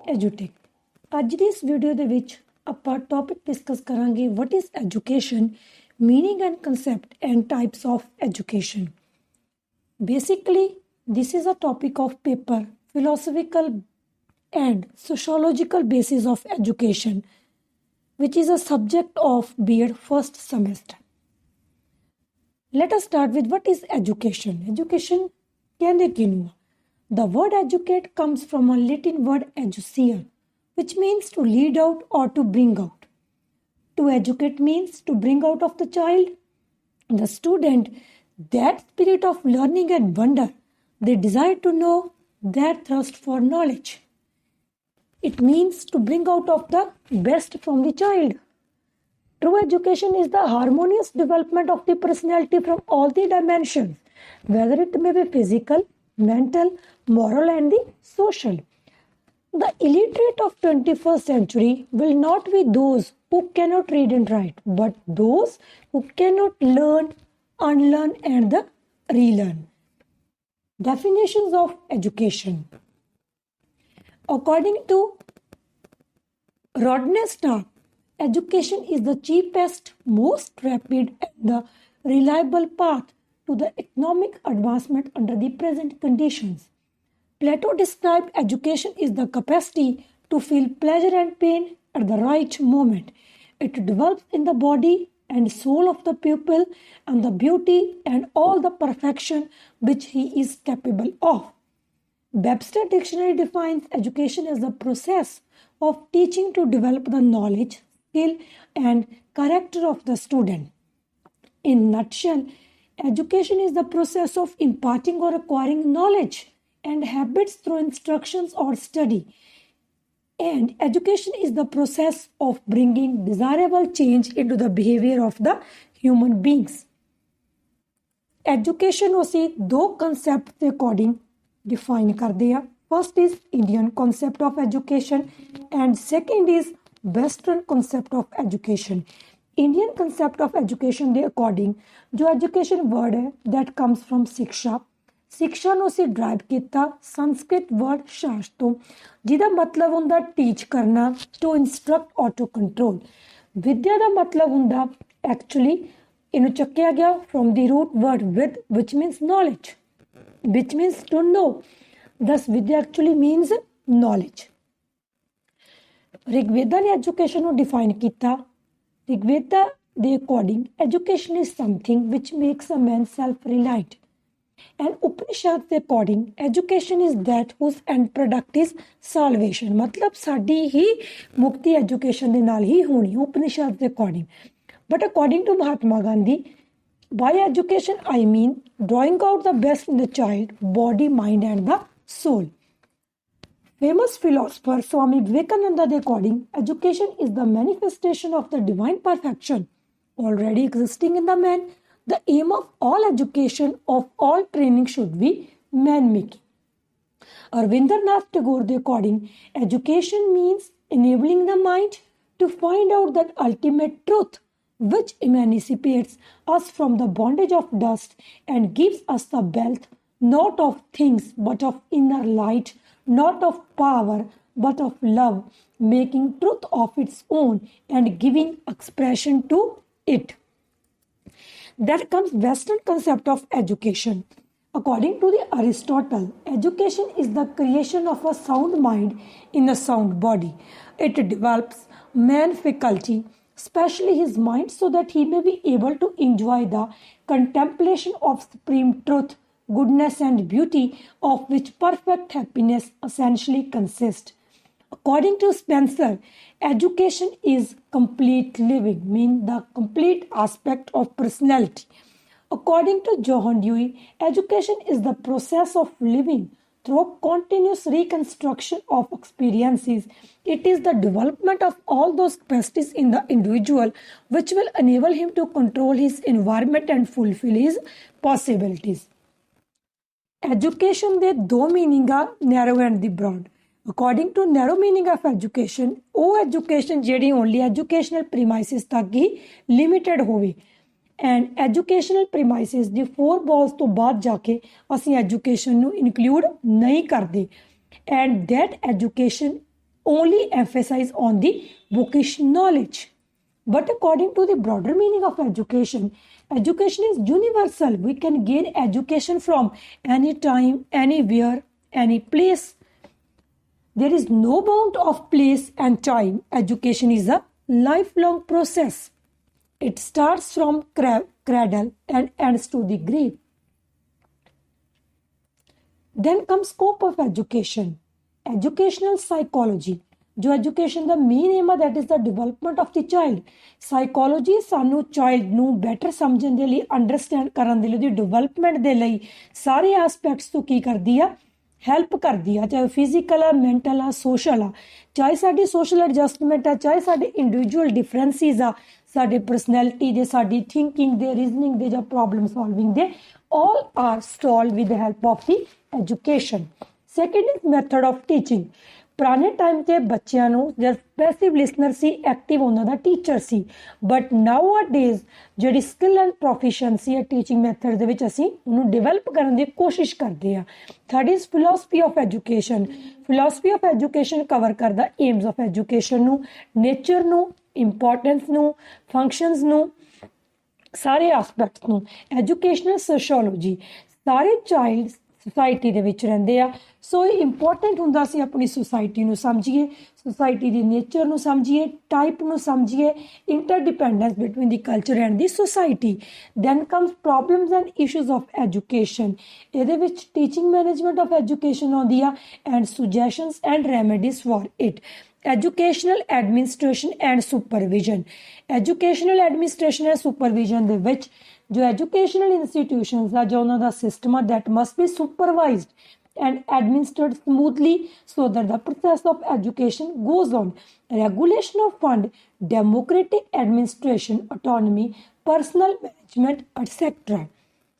एजुटेक। ਅੱਜ ਦੀ ਇਸ ਵੀਡੀਓ ਦੇ ਵਿੱਚ ਆਪਾਂ ਟੌਪਿਕ ਡਿਸਕਸ ਕਰਾਂਗੇ what is education, meaning and concept and types of education. Basically, this is a topic of paper, philosophical and sociological basis of education, which is a subject of B.Ed first semester. Let us start with what is education. Education ਕਹਿੰਦੇ ਕਿਹਨੂੰ ਆ? The word educate comes from a Latin word educere, which means to lead out or to bring out. To educate means to bring out of the child, the student, that spirit of learning and wonder, they desire to know, that thirst for knowledge. It means to bring out of the best from the child. True education is the harmonious development of the personality from all the dimensions, whether it may be physical, mental, moral, and the social. The illiterate of 21st century will not be those who cannot read and write, but those who cannot learn, unlearn, and the relearn. Definitions of education. According to Rodney Stark, education is the cheapest, most rapid, and the reliable path to the economic advancement under the present conditions. Plato described education is the capacity to feel pleasure and pain at the right moment. It develops in the body and soul of the pupil and the beauty and all the perfection which he is capable of. Webster Dictionary defines education as the process of teaching to develop the knowledge, skill, and character of the student. In nutshell, education is the process of imparting or acquiring knowledge and habits through instructions or study. And education is the process of bringing desirable change into the behavior of the human beings. Education उसे दो concept के according define करते हैं. First is Indian concept of education and second is Western concept of education. Indian concept of education ਦੇ according जो education word है that comes from शिक्षा. ਸਿੱਖਿਆ ਨੂੰ ਅਸੀਂ ਡਰਾਈਵ ਕੀਤਾ ਸੰਸਕ੍ਰਿਤ ਵਰਡ ਸ਼ਾਸਤਰ ਤੋਂ ਜਿਹਦਾ ਮਤਲਬ ਹੁੰਦਾ ਟੀਚ ਕਰਨਾ, ਟੂ ਇੰਸਟਰਕਟ ਔਰ ਟੂ ਕੰਟਰੋਲ। ਵਿਦਿਆ ਦਾ ਮਤਲਬ ਹੁੰਦਾ ਐਕਚੁਅਲੀ ਇਹਨੂੰ ਚੱਕਿਆ ਗਿਆ ਫਰੋਮ ਦੀ ਰੂਟ ਵਰਡ ਵਿਦ which means knowledge which means to know. Thus vidya actually means knowledge. Rigveda ਨੇ ਐਜੂਕੇਸ਼ਨ ਨੂੰ ਡਿਫਾਈਨ ਕੀਤਾ। ਰਿਗਵੇਦਾ ਦੇ according education is something which makes a man self reliant. And Upanishad के according education is that whose end product is salvation. मतलब साड़ी ही मुक्ति education ਦੇ ਨਾਲ ਹੀ ਹੋਣੀ Upanishad के according. But according to Mahatma Gandhi, by education I mean drawing out the best in the child, body, mind and the soul. Famous philosopher Swami Vivekananda के according education is the manifestation of the divine perfection already existing in the man. The aim of all education, of all training should be man-making. Rabindranath Tagore, according, education means enabling the mind to find out that ultimate truth which emancipates us from the bondage of dust and gives us the wealth not of things but of inner light, not of power but of love, making truth of its own and giving expression to it. That comes Western concept of education. According to the Aristotle, education is the creation of a sound mind in a sound body. It develops man's faculty, especially his mind, so that he may be able to enjoy the contemplation of supreme truth, goodness and beauty, of which perfect happiness essentially consists. According to Spencer, education is complete living, means the complete aspect of personality. According to John Dewey, education is the process of living through continuous reconstruction of experiences. It is the development of all those capacities in the individual which will enable him to control his environment and fulfill his possibilities. Education ਦੇ ਦੋ meaning ਆ narrow and the broad. According to narrow meaning of education, ਉਹ education ਜਿਹੜੀ only educational premises ਤੱਕ ਹੀ limited ਹੋਵੇ and educational premises the 4 walls ਤੋਂ ਬਾਅਦ ਜਾ ਕੇ ਅਸੀਂ education ਨੂੰ include ਨਹੀਂ ਕਰਦੇ and that education only emphasize on the bookish knowledge. But according to the broader meaning of education, education is universal. We can gain education from any time, anywhere, any place. There is no bound of place and time. Education is a lifelong process. It starts from cradle and ends to the grave. Then comes scope of education. Educational psychology. जो education का main M है that is the development of the child. Psychology सानू child नू batter समझण दे लई, understand करन दे लई, ਉਹਦੀ development ਦੇ ਲਈ ਸਾਰੇ ਐਸਪੈਕਟਸ ਤੋਂ ਕੀ ਕਰਦੀ ਆ, ਹੈਲਪ ਕਰਦੀ ਆ. ਚਾਹੇ ਫਿਜ਼ੀਕਲ ਆ, ਮੈਂਟਲ ਆ, ਸੋਸ਼ਲ ਆ, ਚਾਹੇ ਸਾਡੀ ਸੋਸ਼ਲ ਐਡਜਸਟਮੈਂਟ ਆ, ਚਾਹੇ ਸਾਡੇ ਇੰਡੀਵਿਜੂਅਲ ਡਿਫਰੈਂਸਿਸ ਆ, ਸਾਡੇ ਪਰਸਨੈਲਿਟੀ ਦੇ, ਸਾਡੀ ਥਿੰਕਿੰਗ ਦੇ, ਰੀਜ਼ਨਿੰਗ ਦੇ ਜਾਂ ਪ੍ਰੋਬਲਮ ਸੋਲਵਿੰਗ ਦੇ, all are solved with the help of the education. Second is method of teaching. ਪੁਰਾਣੇ ਟਾਈਮ 'ਤੇ ਬੱਚਿਆਂ ਨੂੰ ਜਦ ਪੈਸਿਵ ਲਿਸਨਰ ਸੀ, ਐਕਟਿਵ ਉਹਨਾਂ ਦਾ ਟੀਚਰ ਸੀ. ਬਟ ਨਾਓ ਆ ਡੇਜ਼ ਜਿਹੜੀ ਸਕਿੱਲ ਐਂਡ ਪ੍ਰੋਫੀਸ਼ੀਐਂਸੀ ਹੈ ਟੀਚਿੰਗ ਮੈਥਡ ਦੇ ਵਿੱਚ ਅਸੀਂ ਉਹਨੂੰ ਡਿਵੈਲਪ ਕਰਨ ਦੀ ਕੋਸ਼ਿਸ਼ ਕਰਦੇ ਹਾਂ. Third is philosophy of education. Philosophy of education cover ਕਰਦਾ ਏਮਸ ਆਫ ਐਜੂਕੇਸ਼ਨ ਨੂੰ, ਨੇਚਰ ਨੂੰ, ਇੰਪੋਰਟੈਂਸ ਨੂੰ, ਫੰਕਸ਼ਨਸ ਨੂੰ, ਸਾਰੇ ਐਸਪੈਕਟਸ ਨੂੰ. Educational sociology. ਸਾਰੇ ਚਾਈਲਡ ਸੁਸਾਇਟੀ ਦੇ ਵਿੱਚ ਰਹਿੰਦੇ ਆ, ਸੋ ਇਹ ਇੰਪੋਰਟੈਂਟ ਹੁੰਦਾ ਸੀ ਆਪਣੀ ਸੁਸਾਇਟੀ ਨੂੰ ਸਮਝੀਏ, ਸੁਸਾਇਟੀ ਦੀ ਨੇਚਰ ਨੂੰ ਸਮਝੀਏ, ਟਾਈਪ ਨੂੰ ਸਮਝੀਏ, interdependence between the culture and the society. Then comes problems and issues of education. ਇਹਦੇ ਵਿੱਚ ਟੀਚਿੰਗ ਮੈਨੇਜਮੈਂਟ ਆਫ ਐਜੂਕੇਸ਼ਨ ਆਉਂਦੀ ਆ and suggestions and remedies for it. Educational administration and supervision. Educational administration and supervision ਦੇ ਵਿੱਚ ਜੋ educational institutions ਆ, ਜੋ ਉਹਨਾਂ ਦਾ ਸਿਸਟਮ ਆ, that must be supervised and administered smoothly so that the process of education goes on. Regulation of fund, democratic administration, autonomy, personal management, etc.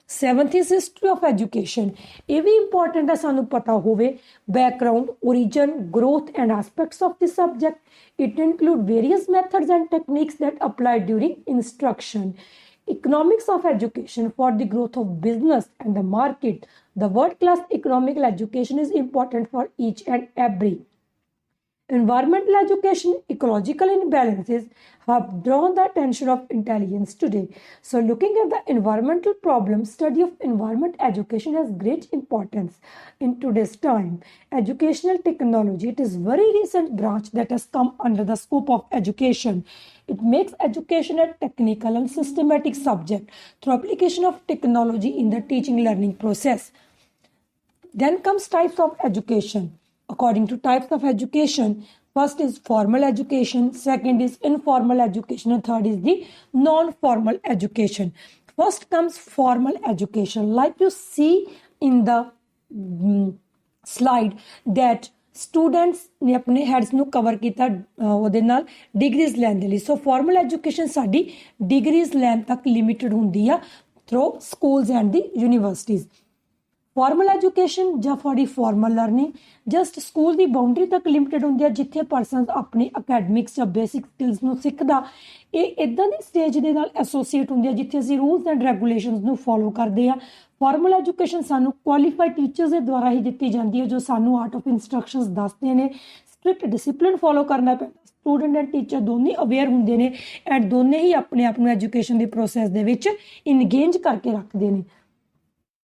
Seventh is history of education. ਇਹ ਵੀ important ਹੈ ਸਾਨੂੰ ਪਤਾ ਹੋਵੇ. Background, origin, growth and aspects of the subject. It include various methods and techniques that apply during instruction. Economics of education for the growth of business and the market. The world-class economical education is important for each and every. Environmental education, ecological imbalances have drawn the attention of intelligence today. So looking at the environmental problems, study of environment education has great importance in today's time. Educational technology, it is very recent branch that has come under the scope of education. It makes education a technical and systematic subject through application of technology in the teaching learning process. Then comes types of education. According to types of education, first is formal education, second is informal education, and third is the non-formal education. First comes formal education. Like you see in the slide that students ਨੇ ਆਪਣੇ heads ਨੂੰ cover ਕੀਤਾ ਉਹਦੇ ਨਾਲ degrees ਲੈਣ ਦੇ ਲਈ. ਸੋ formal education ਸਾਡੀ ਡਿਗਰੀਜ਼ ਲੈਣ ਤੱਕ ਲਿਮਿਟਡ ਹੁੰਦੀ ਆ through schools and the universities. Formal education ਜਾਂ for formal learning just school the boundary ਤੱਕ ਲਿਮਿਟਡ ਹੁੰਦੀ ਆ, ਜਿੱਥੇ ਪਰਸਨਸ ਆਪਣੇ ਅਕੈਡਮਿਕਸ ਜਾਂ ਬੇਸਿਕ ਸਕਿੱਲਸ ਨੂੰ ਸਿੱਖਦਾ. ਇਹ ਇਦਾਂ ਦੀ ਸਟੇਜ ਦੇ ਨਾਲ ਐਸੋਸੀਏਟ ਹੁੰਦੀ ਆ ਜਿੱਥੇ ਅਸੀਂ ਰੂਲਸ ਐਂਡ ਰੈਗੂਲੇਸ਼ਨਸ ਨੂੰ ਫੋਲੋ ਕਰਦੇ ਆ. ਫਾਰਮਲ ਐਜੂਕੇਸ਼ਨ ਸਾਨੂੰ ਕੁਆਲੀਫਾਈਡ ਟੀਚਰਸ ਦੇ ਦੁਆਰਾ ਹੀ ਦਿੱਤੀ ਜਾਂਦੀ ਹੈ, ਜੋ ਸਾਨੂੰ ਆਰਟ ਆਫ ਇੰਸਟਰਕਸ਼ਨਸ ਦੱਸਦੇ ਨੇ. ਸਟ੍ਰਿਕਟ ਡਿਸਿਪਲਿਨ ਫੋਲੋ ਕਰਨਾ ਪੈਂਦਾ. ਸਟੂਡੈਂਟ ਐਂਡ ਟੀਚਰ ਦੋਨੇ ਅਵੇਅਰ ਹੁੰਦੇ ਨੇ ਐਂਡ ਦੋਨੇ ਹੀ ਆਪਣੇ ਆਪ ਨੂੰ ਐਜੂਕੇਸ਼ਨ ਦੇ ਪ੍ਰੋਸੈਸ ਦੇ ਵਿੱਚ ਇੰਗੇਜ ਕਰਕੇ ਰੱਖਦੇ ਨੇ.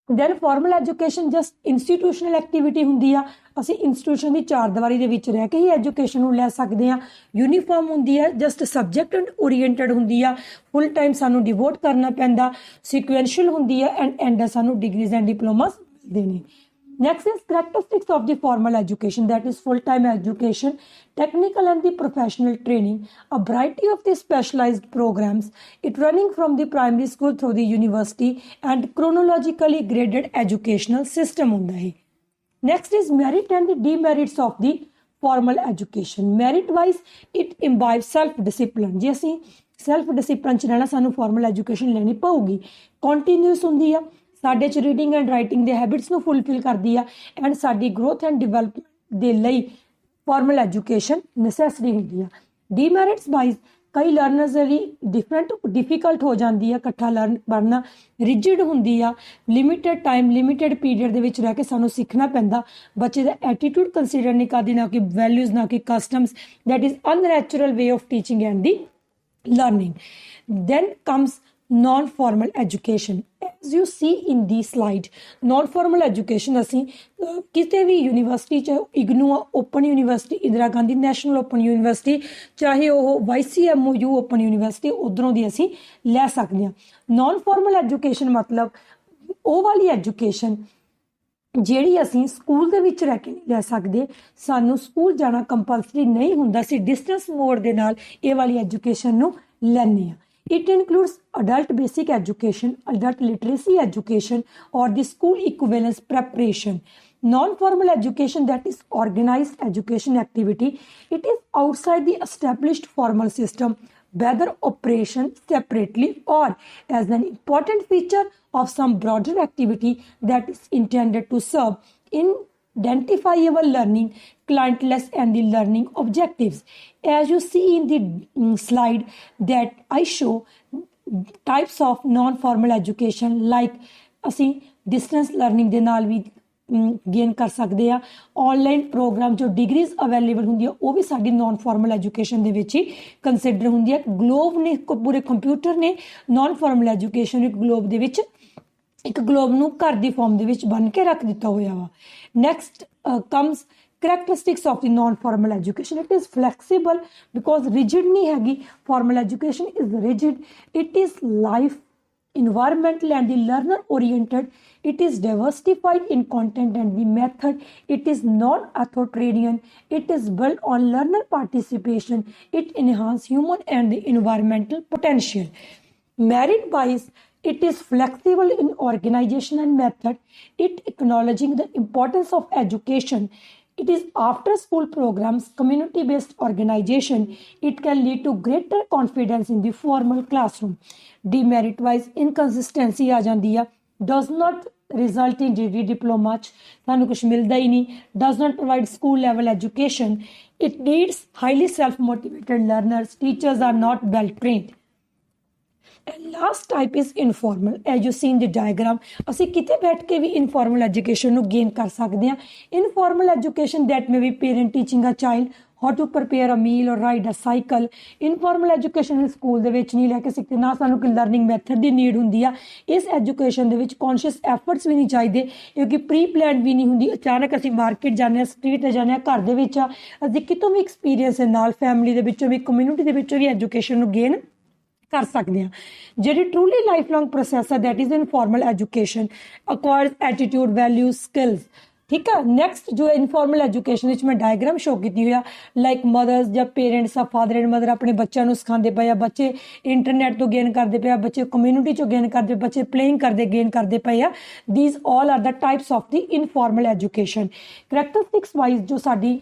Then formal education just institutional activity ਹੁੰਦੀ ਆ. ਅਸੀਂ ਇੰਸਟੀਟਿਊਸ਼ਨ ਦੀ ਚਾਰ ਦੀਵਾਰੀ ਦੇ ਵਿੱਚ ਰਹਿ ਕੇ ਹੀ ਐਜੂਕੇਸ਼ਨ ਨੂੰ ਲੈ ਸਕਦੇ ਹਾਂ. ਯੂਨੀਫਾਰਮ ਹੁੰਦੀ ਹੈ, ਜਸਟ ਸਬਜੈਕਟ ਓਰੀਐਂਟਡ ਹੁੰਦੀ ਆ, ਫੁੱਲ ਟਾਈਮ ਸਾਨੂੰ ਡਿਵੋਟ ਕਰਨਾ ਪੈਂਦਾ. ਸਿਕੁਐਂਸ਼ੀਅਲ ਹੁੰਦੀ ਹੈ ਐਂਡ ਸਾਨੂੰ ਡਿਗਰੀਜ਼ ਐਂਡ ਡਿਪਲੋਮਾਸ ਮਿਲਦੇ ਨੇ. Next is characteristics of the formal education, that is full-time education, technical and the professional training, a variety of the specialized programs, it running from the primary school through the university and chronologically graded educational system ਹੁੰਦਾ ਹੈ. Next is merit and the demerits of the formal education. Merit wise, it imbibes self-discipline. ਜੇ ਅਸੀਂ self-discipline ਚ ਰਹਿਣਾ ਸਾਨੂੰ formal education ਲੈਣੀ ਪਊਗੀ. Continuous ਹੁੰਦੀ ਆ, ਸਾਡੇ ਚ ਰੀਡਿੰਗ ਐਂਡ ਰਾਈਟਿੰਗ ਦੇ ਹੈਬਿਟਸ ਨੂੰ ਫੁੱਲਫਿਲ ਕਰਦੀ ਆ ਐਂਡ ਸਾਡੀ ਗਰੋਥ ਐਂਡ ਡਿਵੈਲਪਮੈਂਟ ਦੇ ਲਈ ਫਾਰਮਲ ਐਜੂਕੇਸ਼ਨ ਨੈਸੈਸਰੀ ਹੁੰਦੀ ਆ. ਡੀਮੈਰਿਟਸ ਵਾਈਜ਼ कई लर्नर्स ਲਈ डिफिकल्ट हो जाती है इकट्ठा लर्न पढ़ना रिजिड ਹੁੰਦੀ ਆ लिमिटेड टाइम लिमिटेड पीरियड ਦੇ ਵਿੱਚ ਰਹਿ ਕੇ ਸਾਨੂੰ ਸਿੱਖਣਾ ਪੈਂਦਾ ਬੱਚੇ ਦਾ ਐਟੀਟਿਊਡ ਕੰਸੀਡਰ ਨਹੀਂ ਕਰਦੀ ਨਾ ਕਿ ਵੈਲਿਊਜ਼ ਨਾ ਕਿ customs that is unnatural way of teaching and the learning. Then comes non-formal education. As you see in the slide, non-formal education ਅਸੀਂ किसी भी यूनिवर्सिटी चाहे IGNOU open university Indira Gandhi national open university चाहे वो YCMOU ओपन यूनिवर्सिटी उधरों की असी लै सकते हैं. नॉन फॉर्मल एजुकेशन मतलब वो वाली एजुकेशन ਜਿਹੜੀ ਅਸੀਂ ਸਕੂਲ ਦੇ ਵਿੱਚ ਰਹਿ ਕੇ ਨਹੀਂ ਲੈ ਸਕਦੇ ਸਾਨੂੰ ਸਕੂਲ ਜਾਣਾ ਕੰਪਲਸਰੀ ਨਹੀਂ ਹੁੰਦਾ ਸੀ ਡਿਸਟੈਂਸ ਮੋਡ ਦੇ ਨਾਲ ਇਹ ਵਾਲੀ ਐਜੂਕੇਸ਼ਨ ਨੂੰ ਲੈਂਦੇ ਆ. It includes adult basic education, adult literacy education, or the school equivalence preparation. Non-formal education, that is organized education activity, it is outside the established formal system, whether operation separately or as an important feature of some broader activity that is intended to serve in identifiable learning, clientless and the learning objectives. As you see in the slide that I show types of non-formal education like ਅਸੀਂ distance learning ਦੇ ਨਾਲ ਵੀ gain ਕਰ ਸਕਦੇ ਆ online programme ਜੋ degrees available ਹੁੰਦੀ ਆ ਉਹ ਵੀ ਸਾਡੀ ਨਾਨ ਫਾਰਮਲ ਐਜੂਕੇਸ਼ਨ ਦੇ ਵਿੱਚ ਹੀ ਕੰਸੀਡਰ ਹੁੰਦੀ ਆ. ਗਲੋਬ ਨੇ ਪੂਰੇ ਕੰਪਿਊਟਰ ਨੇ ਨਾਨ ਫਾਰਮਲ ਐਜੂਕੇਸ਼ਨ ਇੱਕ ਗਲੋਬ ਦੇ ਵਿੱਚ ਇੱਕ ਗਲੋਬ ਨੂੰ ਘਰ ਦੀ ਫਾਰਮ ਦੇ ਵਿੱਚ ਬਣ ਕੇ ਰੱਖ ਦਿੱਤਾ ਹੋਇਆ ਵਾ. Next comes characteristics of the non-formal education. It is flexible because rigid नहीं हैगी. Formal education is rigid. It is life, environmental and the learner oriented. It is diversified in content and the method. It is non-authoritarian. It is built on learner participation. It enhances human and the environmental potential. Merit wise, it is flexible in organization and method. It acknowledging the importance of education. It is after school programs, community based organization. It can lead to greater confidence in the formal classroom. Demerit wise inconsistency आ जाती है. Does not result in degree diploma. सानू कुछ मिलता ही नहीं. Does not provide school level education. It needs highly self motivated learners. Teachers are not well trained. And last type is informal. As you see in the diagram, ਅਸੀਂ ਕਿਤੇ ਬੈਠ ਕੇ ਵੀ informal education ਨੂੰ gain ਕਰ ਸਕਦੇ ਹਾਂ. Informal education that may be parent teaching a child how to prepare a meal or ride a cycle. Informal education school ਦੇ ਵਿੱਚ ਨਹੀਂ ਲੈ ਕੇ ਸਿੱਖਦੇ ਨਾ ਸਾਨੂੰ ਕਿ ਲਰਨਿੰਗ ਮੈਥਡ ਦੀ ਨੀਡ ਹੁੰਦੀ ਆ. ਇਸ ਐਜੂਕੇਸ਼ਨ ਦੇ ਵਿੱਚ ਕੌਨਸ਼ੀਅਸ ਐਫਰਟਸ ਵੀ ਨਹੀਂ ਚਾਹੀਦੇ ਕਿਉਂਕਿ ਪ੍ਰੀ ਪਲਾਨ ਵੀ ਨਹੀਂ ਹੁੰਦੀ. ਅਚਾਨਕ ਅਸੀਂ ਮਾਰਕੀਟ ਜਾਂਦੇ ਹਾਂ ਸਟਰੀਟ 'ਤੇ ਜਾਂਦੇ ਹਾਂ ਘਰ ਦੇ ਵਿੱਚ ਆ ਅਸੀਂ ਕਿਤੋਂ ਵੀ ਐਕਸਪੀਰੀਅੰਸ ਦੇ ਨਾਲ ਫੈਮਿਲੀ ਦੇ ਵਿੱਚੋਂ ਵੀ ਕਮਿਊਨਿਟੀ ਦੇ ਵਿੱਚੋਂ ਵੀ ਐਜੂਕੇਸ਼ਨ ਨੂੰ ਗੇਨ कर सकते हैं. ਜਿਹੜੀ truly lifelong process ਹੈ that is informal education acquires attitude values skills. ठीक है. नेक्स्ट जो इनफॉर्मल एजुकेशन ਵਿੱਚ ਮੈਂ ਡਾਇਗਰਾਮ ਸ਼ੋ ਕੀਤੀ ਹੋਇਆ ਲਾਈਕ ਮਦਰਸ ਜਾਂ ਪੇਰੈਂਟਸ ਆ ਫਾਦਰ ਐਂਡ ਮਦਰ ਆਪਣੇ ਬੱਚਿਆਂ ਨੂੰ ਸਿਖਾਉਂਦੇ ਪਏ ਆ ਬੱਚੇ ਇੰਟਰਨੈਟ ਤੋਂ ਗੇਨ ਕਰਦੇ ਪਏ ਆ ਬੱਚੇ ਕਮਿਊਨਿਟੀ ਚੋਂ ਗੇਨ ਕਰਦੇ ਬੱਚੇ ਪਲੇਇੰਗ ਕਰਦੇ ਗੇਨ ਕਰਦੇ ਪਏ ਆ. These all are the types of the informal education. Characteristics wise ਜੋ ਸਾਡੀ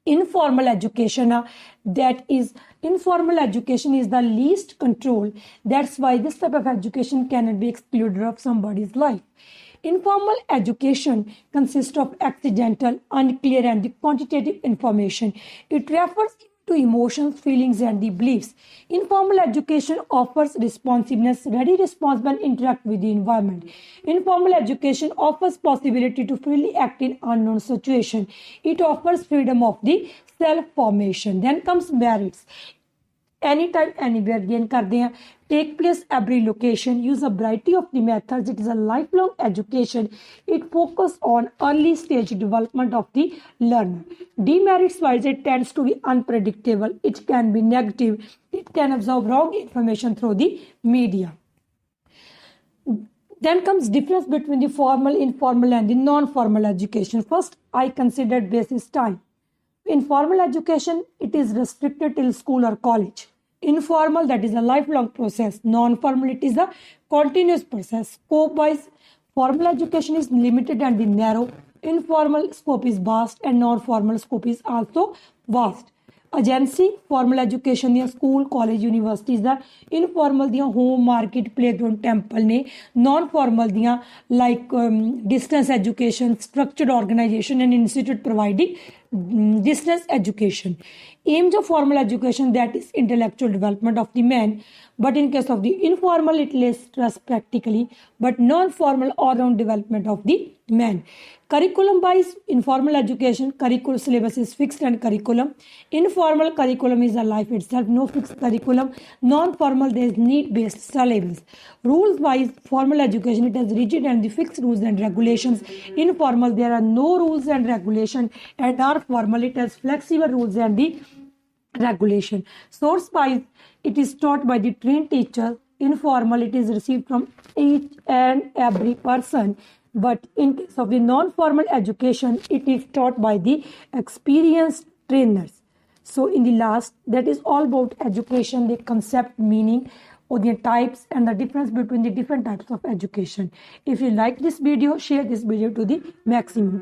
informal education that is informal education is the least control. That's why this type of education cannot be excluded of somebody's life. Informal education consists of accidental, unclear and quantitative information. It refers to emotions, feelings and the beliefs. Informal education offers responsiveness, ready response when interact with the environment. Informal education offers possibility to freely act in unknown situation. It offers freedom of the self-formation. Then comes merits. Anytime, anywhere gain करते हैं. Take place every location. Use a variety of the methods. It is a lifelong education. It focuses on early stage development of the learner. Demerits wise, it tends to be unpredictable. It can be negative. It can absorb wrong information through the media. Then comes difference between the formal, informal and the non-formal education. First, I considered basis time. Informal education, it is restricted till school or college. Informal, that is a lifelong process. Non-formal, it is a continuous process. Scope-wise, formal education is limited and narrow. Informal scope is vast and non-formal scope is also vast. Agency, formal education ਦੀਆਂ school college universities ਦਾ. Informal ਦੀਆਂ home market playground temple ਨੇ. Naan formal ਦੀਆਂ like distance education structured organisation and institute providing distance education. Aims of formal education, that is intellectual development of the man, but in case of the informal it less stress practically, but non-formal all-round development of the man. Curriculum wise, informal education curriculum syllabus is fixed and curriculum. Informal curriculum is a life itself, no fixed curriculum. Non-formal, there is need-based syllabus. Rules wise, formal education it has rigid and the fixed rules and regulations. Informal, there are no rules and regulation, and non-formal it has flexible rules and the regulation. Source wise, it is taught by the trained teacher. Informal, it is received from each and every person. But in case of the non-formal education, it is taught by the experienced trainers. So in the last, that is all about education, the concept, meaning, or the types and the difference between the different types of education. If you like this video, share this video to the maximum.